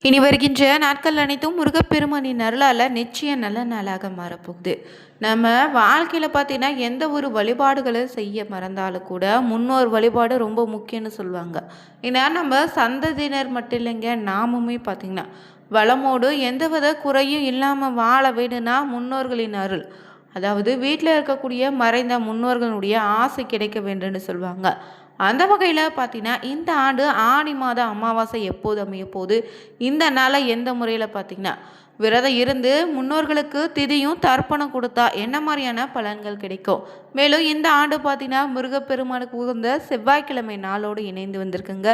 இனி வருகின்ற நாட்கள் அனைத்தும் முருகப்பெருமானின் அருளால் நிச்சயம் நல்ல நாளாக மாறப்போகுது. நம்ம வாழ்க்கையில் பார்த்தீங்கன்னா எந்த ஒரு வழிபாடுகளை செய்ய மறந்தாலும் கூட முன்னோர் வழிபாடு ரொம்ப முக்கியம்னு சொல்லுவாங்க. ஏன்னா நம்ம சந்ததியினர் மட்டும் இல்லைங்க, நாமுமே பார்த்திங்கன்னா வளமோடு எந்தவித குறையும் இல்லாமல் வாழ வேணும்னா முன்னோர்களின் அருள், அதாவது வீட்டில் இருக்கக்கூடிய மறைந்த முன்னோர்களுடைய ஆசை கிடைக்க வேண்டும்னு சொல்லுவாங்க. அந்த வகையில் பார்த்தீங்கன்னா இந்த ஆண்டு ஆணி மாத அமாவாசை எப்போது அமைய போது, இந்த நாளை எந்த முறையில் பார்த்தீங்கன்னா விரதம் இருந்து முன்னோர்களுக்கு திதியும் தர்ப்பணம் கொடுத்தா என்ன மாதிரியான பலன்கள் கிடைக்கும். மேலும் இந்த ஆண்டு பார்த்தீங்கன்னா முருகப்பெருமானுக்கு உகந்த செவ்வாய்க்கிழமை நாளோடு இணைந்து வந்திருக்குங்க.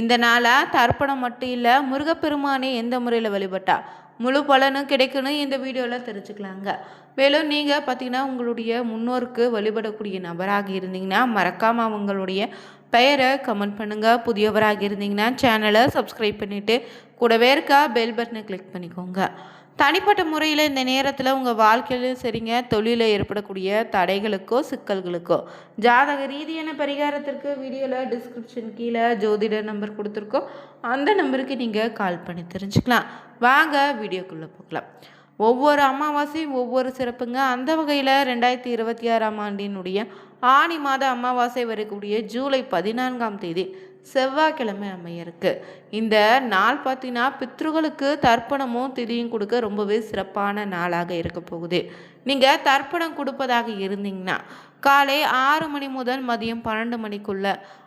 இந்த நாளை தர்ப்பணம் மட்டும் இல்லை, முருகப்பெருமானே எந்த முறையில் வழிபட்டா முழு பலனும் கிடைக்கணும் இந்த வீடியோவில் தெரிஞ்சுக்கலாங்க. மேலும் நீங்கள் பார்த்தீங்கன்னா உங்களுடைய முன்னோருக்கு வழிபடக்கூடிய நபராக இருந்தீங்கன்னா மறக்காமல் அவங்களுடைய பெயரை கமெண்ட் பண்ணுங்கள். புதியவராக இருந்தீங்கன்னா சேனலை சப்ஸ்கிரைப் பண்ணிவிட்டு கூடவே இருக்க பெல் பட்டனை கிளிக் பண்ணிக்கோங்க. தனிப்பட்ட முறையில் இந்த நேரத்தில் உங்கள் வாழ்க்கையிலும் சரிங்க, தொழிலில் ஏற்படக்கூடிய தடைகளுக்கோ சிக்கல்களுக்கோ ஜாதக ரீதியான பரிகாரத்திற்கு வீடியோவில் டிஸ்கிரிப்ஷன் கீழே ஜோதிட நம்பர் கொடுத்துருக்கோம். அந்த நம்பருக்கு நீங்கள் கால் பண்ணி தெரிஞ்சுக்கலாம். வாங்க வீடியோக்குள்ளே போகலாம். ஒவ்வொரு அமாவாசையும் ஒவ்வொரு சிறப்புங்க. அந்த வகையில் 2026ஆம் ஆண்டினுடைய ஆணி மாத அமாவாசை வரக்கூடிய ஜூலை 14ஆம் தேதி செவ்வாய்க்கிழமை அமையிருக்கு. இந்த நாள் பார்த்தீங்கன்னா பித்ருகளுக்கு தர்ப்பணமும் திதியும் கொடுக்க ரொம்பவே சிறப்பான நாளாக இருக்க போகுது. நீங்கள் தர்ப்பணம் கொடுப்பதாக இருந்தீங்கன்னா காலை 6 மணி முதல் மதியம் 12 மணிக்குள்ள,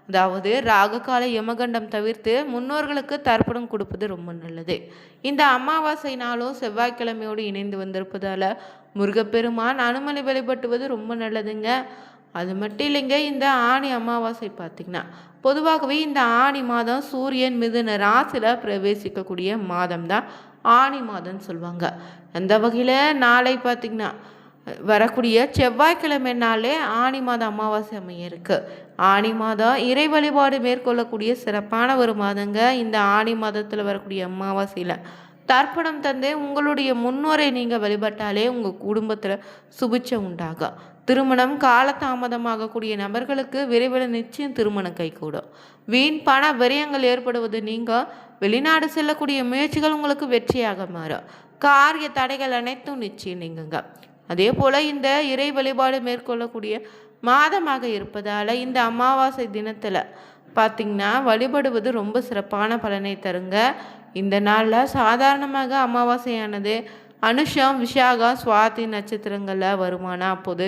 அதாவது ராகு கால யமகண்டம் தவிர்த்து முன்னோர்களுக்கு தர்ப்பணம் கொடுப்பது ரொம்ப நல்லது. இந்த அமாவாசை நாளும் செவ்வாய்க்கிழமையோடு இணைந்து வந்திருப்பதால் முருகப்பெருமான் அனுமதி வழிபட்டுவது ரொம்ப நல்லதுங்க. அது மட்டும் இல்லைங்க, இந்த ஆணி அமாவாசை பார்த்திங்கன்னா பொதுவாகவே இந்த ஆணி மாதம் சூரியன் மிதுன ராசியில் பிரவேசிக்கக்கூடிய மாதம் தான் ஆணி மாதம்னு சொல்லுவாங்க. அந்த வகையில் நாளை பார்த்திங்கன்னா வரக்கூடிய செவ்வாய்க்கிழமை நாளே ஆணி மாதம் அமாவாசை அமைய இருக்கு. ஆணி மாதம் இறை வழிபாடு மேற்கொள்ளக்கூடிய சிறப்பான ஒரு மாதங்க. இந்த ஆணி மாதத்தில் வரக்கூடிய அமாவாசையில் தர்ப்பணம் தந்து உங்களுடைய முன்னோரை நீங்கள் வழிபட்டாலே உங்கள் குடும்பத்தில் சுபிட்சம் உண்டாகும். திருமணம் காலதாமதமாகக்கூடிய நபர்களுக்கு விரைவில் நிச்சயம் திருமணம் கைகூடும். வீண் பண விரயங்கள் ஏற்படுவது நீங்கள் வெளிநாடு செல்லக்கூடிய முயற்சிகள் உங்களுக்கு வெற்றியாக மாறும். காரிய தடைகள் அனைத்தும் நிச்சயம் நீங்குங்க. அதே போல் இந்த இறை வழிபாடு மேற்கொள்ளக்கூடிய மாதமாக இருப்பதால் இந்த அமாவாசை தினத்தில் பார்த்திங்கன்னா வழிபடுவது ரொம்ப சிறப்பான பலனை தருங்க. இந்த நாளில் சாதாரணமாக அமாவாசையானது அனுஷம் விஷாகம் சுவாதி நட்சத்திரங்களில் வருமானா அப்போது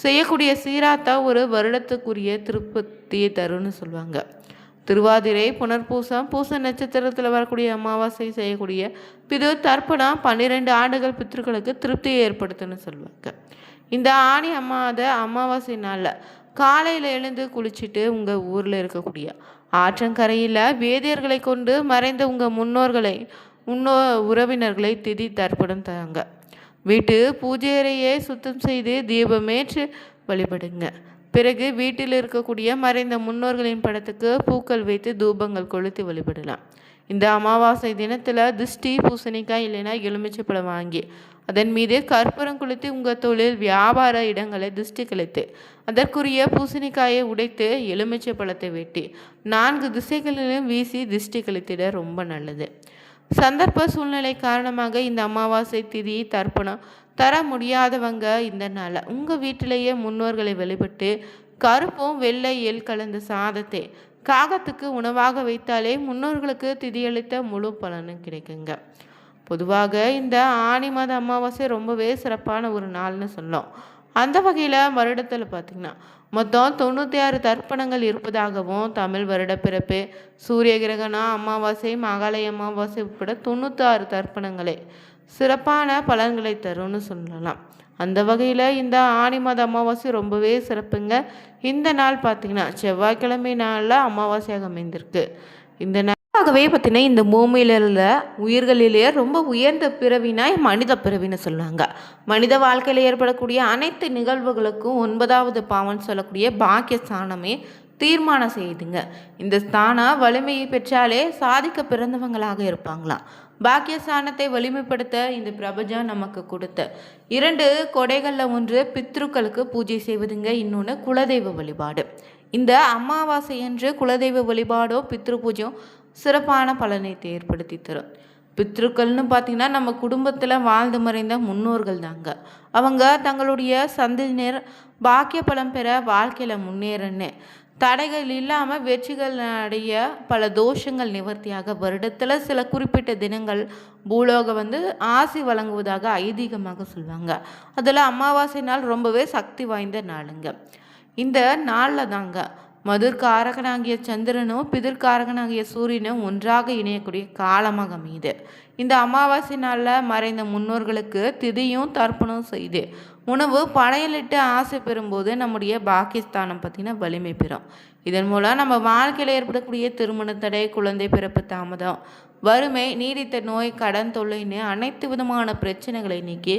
செய்யக்கூடிய சீராத்தா ஒரு வருடத்துக்குரிய திருப்பத்தியை தரும்னு சொல்லுவாங்க. திருவாதிரை புனர்பூசம் பூச நட்சத்திரத்தில் வரக்கூடிய அமாவாசை செய்யக்கூடிய பிது தர்ப்பணம் 12 ஆண்டுகள் பித்ருக்களுக்கு திருப்தியை ஏற்படுத்துன்னு சொல்லுவாங்க. இந்த ஆணி அமாவாசை நாளில் காலையில் எழுந்து குளிச்சுட்டு உங்கள் ஊரில் இருக்கக்கூடிய ஆற்றங்கரையில் வேதியர்களை கொண்டு மறைந்த உங்கள் முன்னோர்களை உறவினர்களை திதி தர்ப்பணம் தாங்க. வீட்டு பூஜை அறையை சுத்தம் செய்து தீபமேற்று வழிபடுங்க. பிறகு வீட்டில் இருக்கக்கூடிய மறைந்த முன்னோர்களின் படத்துக்கு பூக்கள் வைத்து தூபங்கள் கொளுத்தி வழிபடலாம். இந்த அமாவாசை தினத்தில் திருஷ்டி பூசணிக்காய் இல்லைன்னா எலுமிச்சை பழம் வாங்கி அதன் மீது கற்பூரம் கொளுத்தி உங்கள் தொழில் வியாபார இடங்களை திருஷ்டி கழித்து அதற்குரிய பூசணிக்காயை உடைத்து எலுமிச்சை பழத்தை வெட்டி 4 திசைகளிலும் வீசி திருஷ்டி கழித்திட ரொம்ப நல்லது. சந்தர்ப்ப சூழ்நிலை காரணமாக இந்த அமாவாசை திதி தர்ப்பணம் தர முடியாதவங்க இந்த நாளில் உங்கள் வீட்டிலேயே முன்னோர்களை வழிபட்டு கருப்பும் வெள்ளை எள் கலந்த சாதத்தை காகத்துக்கு உணவாக வைத்தாலே முன்னோர்களுக்கு திதியளித்த முழு பலனும் கிடைக்குங்க. பொதுவாக இந்த ஆணி மாத அமாவாசை ரொம்பவே சிறப்பான ஒரு நாள்னு சொல்லலாம். அந்த வகையில் வருடத்தில் பார்த்திங்கன்னா மொத்தம் 96 தர்ப்பணங்கள் இருப்பதாகவும், தமிழ் வருட பிறப்பு சூரிய கிரகணம் அமாவாசை மகாலய அமாவாசை உட்பட 96 தர்ப்பணங்களை சிறப்பான பலன்களை தரும்னு சொல்லலாம். அந்த வகையில் இந்த ஆணி மாத அமாவாசை ரொம்பவே சிறப்புங்க. இந்த நாள் பார்த்திங்கன்னா செவ்வாய்க்கிழமை நாளில் அமாவாசையாக அமைந்திருக்கு. இந்த நாளாகவே பார்த்திங்கன்னா இந்த பூமியில் உள்ள உயிர்களிலேயே ரொம்ப உயர்ந்த பிறவினாய் மனித பிறவின்னு சொல்லுவாங்க. மனித வாழ்க்கையில் ஏற்படக்கூடிய அனைத்து நிகழ்வுகளுக்கும் 9வது பாவம்னு சொல்லக்கூடிய பாக்கிய ஸ்தானமே தீர்மானம் செய்யுதுங்க. இந்த ஸ்தானம் வலிமையை பெற்றாலே சாதிக்க பிறந்தவங்களாக இருப்பாங்களாம். பாக்கியஸ்தானத்தை வலிமைப்படுத்த இந்த பிரபஞ்சம் நமக்கு கொடுத்த 2 கொடைகளில் ஒன்று பித்ருக்களுக்கு பூஜை செய்வதுங்க, இன்னொன்று குலதெய்வ வழிபாடு. இந்த அமாவாசை என்று குலதெய்வ வழிபாடோ பித்ரு பூஜையும் சிறப்பான பலனை ஏற்படுத்தி தரும். பித்ருக்கள்னு பார்த்தீங்கன்னா, நம்ம குடும்பத்தில வாழ்ந்து மறைந்த முன்னோர்கள் தாங்க. அவங்க தங்களுடைய சந்ததியினர் பாக்கிய பலம் பெற வாழ்க்கையில முன்னேறன்னு, தடைகள் இல்லாம வெற்றிகள் அடைய பல தோஷங்கள் நிவர்த்தியாக வருடத்தில சில குறிப்பிட்ட தினங்கள் பூலோகம் ஆசி வழங்குவதாக ஐதீகமாக சொல்லுவாங்க. அதில அமாவாசை நாள் ரொம்பவே சக்தி வாய்ந்த நாளுங்க. இந்த நாளில் தாங்க மதுர்காரகனாகிய சந்திரனும் பிதிர்காரகனாகிய சூரியனும் ஒன்றாக இணையக்கூடிய காலமாக அமையுது. இந்த அமாவாசை நாளில் மறைந்த முன்னோர்களுக்கு திதியும் தர்ப்பணம் செய்து உணவு படையலிட்டு ஆசை பெறும்போது நம்முடைய பாகிஸ்தானம் பார்த்திங்கன்னா வலிமை பெறும். இதன் மூலம் நம்ம வாழ்க்கையில் ஏற்படக்கூடிய திருமண தடை, குழந்தை பிறப்பு தாமதம், வறுமை, நீடித்த நோய், கடன் தொல்லைன்னு அனைத்து விதமான பிரச்சனைகளை நீக்கி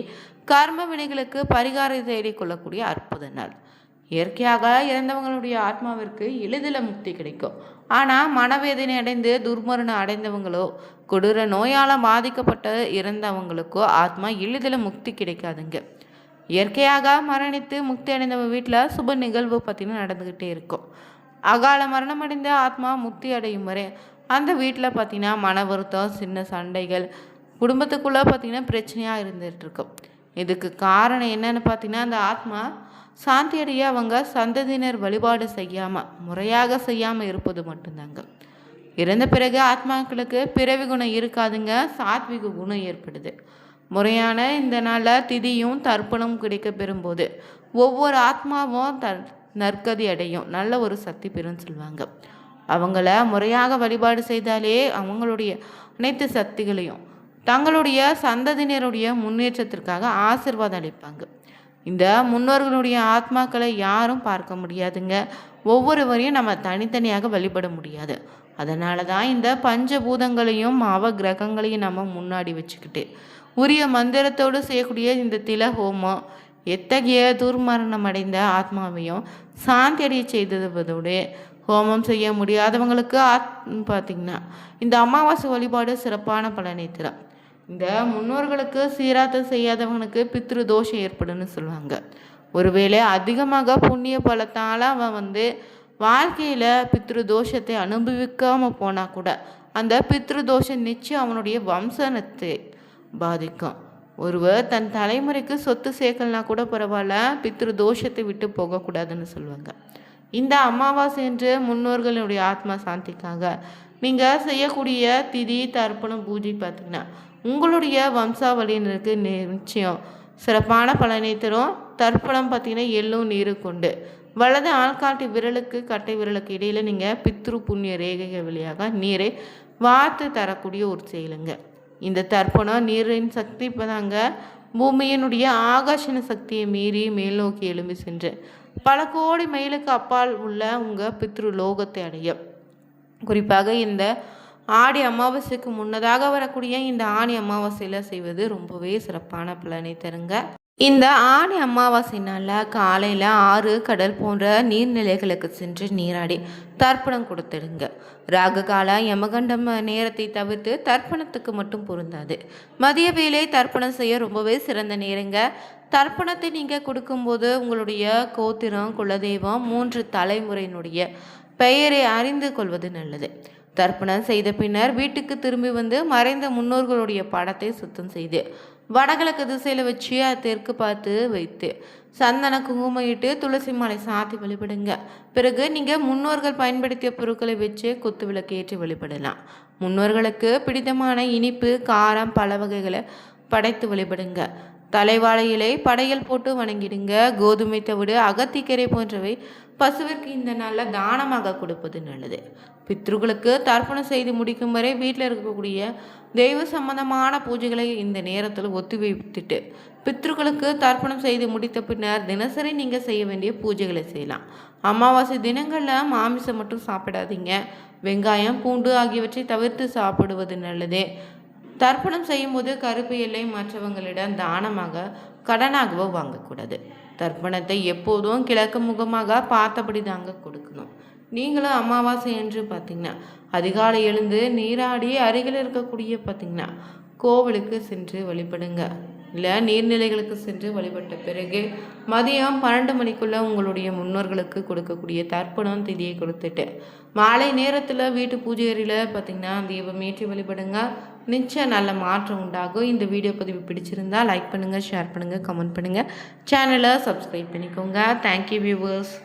கர்ம வினைகளுக்கு பரிகாரம் தேடிக்கொள்ளக்கூடிய அற்புத நாள். இயற்கையாக இறந்தவங்களுடைய ஆத்மாவிற்கு எளிதில் முக்தி கிடைக்கும். ஆனால் மனவேதனை அடைந்து துர்மரணம் அடைந்தவங்களோ, கொடூர நோயால் பாதிக்கப்பட்ட இறந்தவங்களுக்கோ ஆத்மா எளிதில் முக்தி கிடைக்காதுங்க. இயற்கையாக மரணித்து முக்தி அடைந்தவங்க வீட்டில் சுப நிகழ்வு பார்த்திங்கன்னா நடந்துக்கிட்டே இருக்கும். அகால மரணம் அடைந்த ஆத்மா முக்தி அடையும் வரை அந்த வீட்டில் பார்த்திங்கன்னா மன வருத்தம், சின்ன சண்டைகள், குடும்பத்துக்குள்ளே பார்த்திங்கன்னா பிரச்சனையாக இருந்துகிட்ருக்கும். இதுக்கு காரணம் என்னன்னு பார்த்திங்கன்னா, அந்த ஆத்மா சாந்தி அடைய அவங்க சந்ததியினர் வழிபாடு செய்யாமல், முறையாக செய்யாமல் இருப்பது மட்டும்தாங்க. இறந்த பிறகு ஆத்மாக்களுக்கு பிறவி குணம் இருக்காதுங்க, சாத்விக குணம் ஏற்படுது. முறையான இந்த நாளில் திதியும் தர்ப்பணம் கிடைக்க பெறும்போது ஒவ்வொரு ஆத்மாவும் நற்கதி அடையும், நல்ல ஒரு சக்தி பெறும்னு சொல்லுவாங்க. அவங்கள முறையாக வழிபாடு செய்தாலே அவங்களுடைய அனைத்து சக்திகளையும் தங்களுடைய சந்ததியினருடைய முன்னேற்றத்திற்காக ஆசீர்வாதம் அளிப்பாங்க. இந்த முன்னோர்களுடைய ஆத்மாக்களை யாரும் பார்க்க முடியாதுங்க. ஒவ்வொருவரையும் நம்ம தனித்தனியாக வழிபட முடியாது. அதனால தான் இந்த பஞ்சபூதங்களையும் அவ கிரகங்களையும் நம்ம முன்னாடி வச்சுக்கிட்டு உரிய மந்திரத்தோடு செய்யக்கூடிய இந்த தில ஹோமம் எத்தகைய துர்மரணம் அடைந்த ஆத்மாவையும் சாந்தி அடைய செய்ததோடு, ஹோமம் செய்ய முடியாதவங்களுக்கு பார்த்திங்கன்னா இந்த அமாவாசை வழிபாடு சிறப்பான பலனை தரும். இந்த முன்னோர்களுக்கு சீராத்தம் செய்யாதவனுக்கு பித்ரு தோஷம் ஏற்படுன்னு சொல்லுவாங்க. ஒருவேளை அதிகமாக புண்ணிய பலத்தால் அவன் வாழ்க்கையில் பித்ரு தோஷத்தை அனுபவிக்காமல் போனால் கூட அந்த பித்ரு தோஷம் நிச்சயம் அவனுடைய வம்சனத்தை பாதிக்கும். ஒருவர் தன் தலைமுறைக்கு சொத்து சேர்க்கலனா கூட பரவாயில்ல, பித்ரு தோஷத்தை விட்டு போகக்கூடாதுன்னு சொல்லுவாங்க. இந்த அமாவாசை என்று முன்னோர்களுடைய ஆத்மா சாந்திக்காக நீங்கள் செய்யக்கூடிய திதி தர்ப்பணம் பூஜை பார்த்திங்கன்னா உங்களுடைய வம்சாவளியினருக்கு நிச்சயம் சிறப்பான பலனை தரும். தர்ப்பணம் பார்த்திங்கன்னா எள்ளும் நீரு கொண்டு வலது ஆள்காட்டி விரலுக்கு கட்டை விரலுக்கு இடையில் நீங்கள் பித்ரு புண்ணிய ரேகைகள் வழியாக நீரை வார்த்து தரக்கூடிய ஒரு செயலுங்க. இந்த தர்ப்பணம் நீரின் சக்தி இப்போதாங்க பூமியினுடைய ஆகாஷன சக்தியை மீறி மேல் நோக்கி எழும்பி சென்று பல கோடி மைலுக்கு அப்பால் உள்ள உங்கள் பித்ரு லோகத்தை அடையும். குறிப்பாக இந்த ஆடி அமாவாசைக்கு முன்னதாக வரக்கூடிய இந்த ஆணி அமாவாசையில் செய்வது ரொம்பவே சிறப்பான பலனை தருங்க. இந்த ஆணி அமாவாசை நாளில் காலையில் ஆறு, கடல் போன்ற நீர்நிலைகளுக்கு சென்று நீராடி தர்ப்பணம் கொடுத்துடுங்க. ராகு கால யமகண்டம் நேரத்தை தவிர்த்து தர்ப்பணத்துக்கு மட்டும் பொருந்தாது. மதிய வேலை தர்ப்பணம் செய்ய ரொம்பவே சிறந்த நேரங்க. தர்ப்பணத்தை நீங்கள் கொடுக்கும்போது உங்களுடைய கோத்திரம், குலதெய்வம், 3 தலைமுறையினுடைய பெயரை அறிந்து கொள்வது நல்லது. தர்ப்பணம் செய்த பின்னர் வீட்டுக்கு திரும்பி மறைந்த முன்னோர்களுடைய படத்தை சுத்தம் செய்து வடகிழக்கு திசையில் வச்சு தெற்கு பார்த்து வைத்து சந்தன குங்குமம் இட்டு துளசி மாலை சாத்தி வழிபடுங்க. பிறகு நீங்கள் முன்னோர்கள் பயன்படுத்திய பொருட்களை வச்சு குத்து விளக்கு ஏற்றி வழிபடலாம். முன்னோர்களுக்கு பிடித்தமான இனிப்பு, காரம், பல வகைகளை படைத்து வழிபடுங்க. தலைவாழை இலை படையல் போட்டு வணங்கிடுங்க. கோதுமை தவிடு, அகத்திக்கரை போன்றவை பசுவிற்கு இந்த நாளில் தானமாக கொடுப்பது நல்லது. பித்ருக்களுக்கு தர்ப்பணம் செய்து முடிக்கும் வரை வீட்டில் இருக்கக்கூடிய தெய்வ சம்பந்தமான பூஜைகளை இந்த நேரத்தில் ஒத்திவைத்துட்டு பித்ருக்களுக்கு தர்ப்பணம் செய்து முடித்த பின்னர் தினசரி நீங்கள் செய்ய வேண்டிய பூஜைகளை செய்யலாம். அமாவாசை தினங்களில் மாமிசம் மட்டும் சாப்பிடாதீங்க. வெங்காயம், பூண்டு ஆகியவற்றை தவிர்த்து சாப்பிடுவது நல்லது. தர்ப்பணம் செய்யும்போது கருப்பு எல்லை மற்றவங்களிடம் தானமாக கடனாகவோ வாங்கக்கூடாது. தர்ப்பணத்தை எப்போதும் கிழக்கு முகமாக பார்த்தபடி தாங்க கொடுக்கணும். நீங்களும் அமாவாசை என்று பார்த்திங்கன்னா அதிகாலை எழுந்து நீராடி அருகில் இருக்கக்கூடிய பார்த்திங்கன்னா கோவிலுக்கு சென்று வழிபடுங்க. இல்லை நீர்நிலைகளுக்கு சென்று வழிபட்ட பிறகு மதியம் 12 மணிக்குள்ளே உங்களுடைய முன்னோர்களுக்கு கொடுக்கக்கூடிய தர்ப்பணம் திதியை கொடுத்துட்டு மாலை நேரத்தில் வீட்டு பூஜை அறையில் பார்த்திங்கன்னா தீபம் ஏற்றி வழிபடுங்க. நிச்சயம் நல்ல மாற்றம் உண்டாகும். இந்த வீடியோ பதிவு பிடிச்சிருந்தா லைக் பண்ணுங்கள், ஷேர் பண்ணுங்கள், கமெண்ட் பண்ணுங்கள். சேனலை சப்ஸ்கிரைப் பண்ணிக்கோங்க. Thank you viewers.